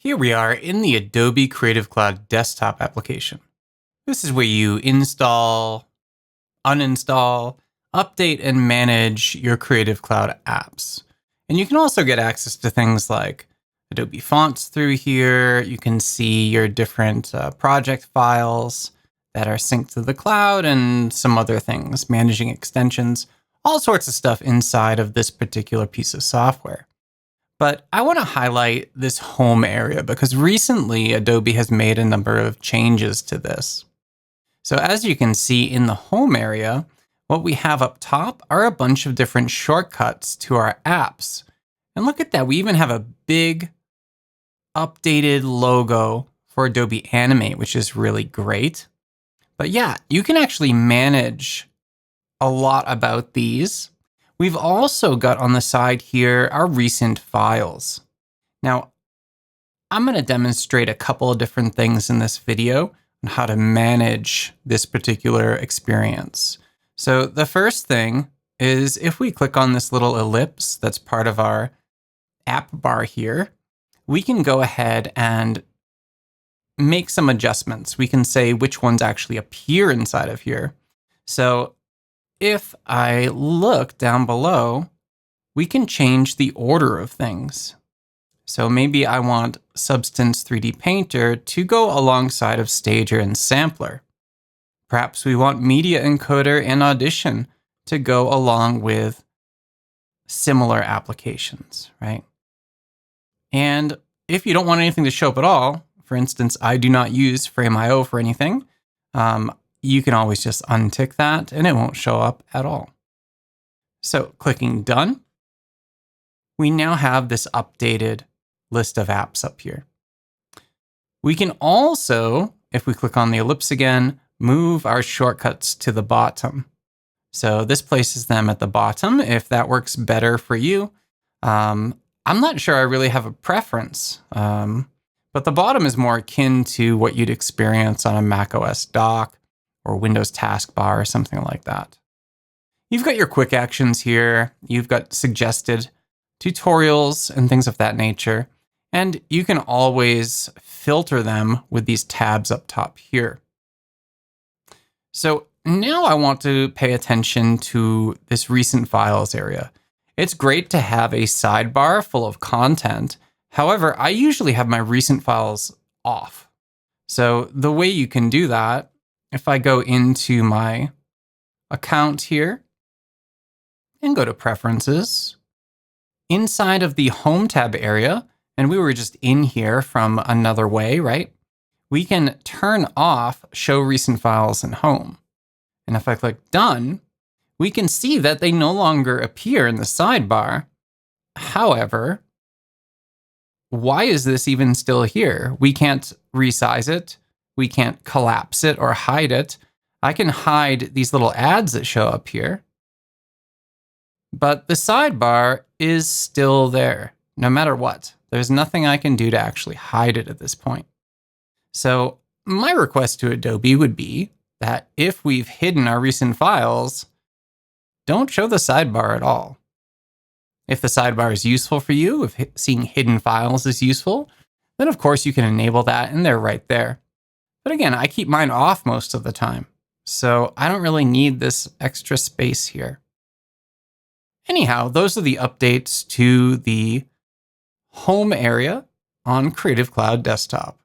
Here we are in the Adobe Creative Cloud Desktop application. This is where you install, uninstall, update, and manage your Creative Cloud apps. And you can also get access to things like Adobe fonts through here. You can see your different project files that are synced to the cloud and some other things, managing extensions, all sorts of stuff inside of this particular piece of software. But I want to highlight this home area because recently Adobe has made a number of changes to this. So as you can see in the home area, what we have up top are a bunch of different shortcuts to our apps. And look at that, we even have a big updated logo for Adobe Animate, which is really great. But yeah, you can actually manage a lot about these. We've also got on the side here our recent files. Now, I'm going to demonstrate a couple of different things in this video on how to manage this particular experience. So the first thing is if we click on this little ellipse that's part of our app bar here, we can go ahead and make some adjustments. We can say which ones actually appear inside of here. So if I look down below, we can change the order of things. So maybe I want Substance 3D Painter to go alongside of Stager and Sampler. Perhaps we want Media Encoder and Audition to go along with similar applications, right? And if you don't want anything to show up at all, for instance, I do not use Frame.io for anything, you can always just untick that and it won't show up at all. So clicking done, we now have this updated list of apps up here. We can also, if we click on the ellipse again, move our shortcuts to the bottom. So this places them at the bottom if that works better for you. I'm not sure I really have a preference, but the bottom is more akin to what you'd experience on a macOS dock or Windows taskbar or something like that. You've got your quick actions here. You've got suggested tutorials and things of that nature. And you can always filter them with these tabs up top here. So now I want to pay attention to this recent files area. It's great to have a sidebar full of content. However, I usually have my recent files off. So the way you can do that, if I go into my account here and go to Preferences, inside of the Home tab area, and we were just in here from another way, right? We can turn off Show Recent Files in Home. And if I click Done, we can see that they no longer appear in the sidebar. However, why is this even still here? We can't resize it. We can't collapse it or hide it. I can hide these little ads that show up here. But the sidebar is still there, no matter what. There's nothing I can do to actually hide it at this point. So my request to Adobe would be that if we've hidden our recent files, don't show the sidebar at all. If the sidebar is useful for you, if seeing hidden files is useful, then of course you can enable that and they're right there. But again, I keep mine off most of the time, so I don't really need this extra space here. Anyhow, those are the updates to the home area on Creative Cloud Desktop.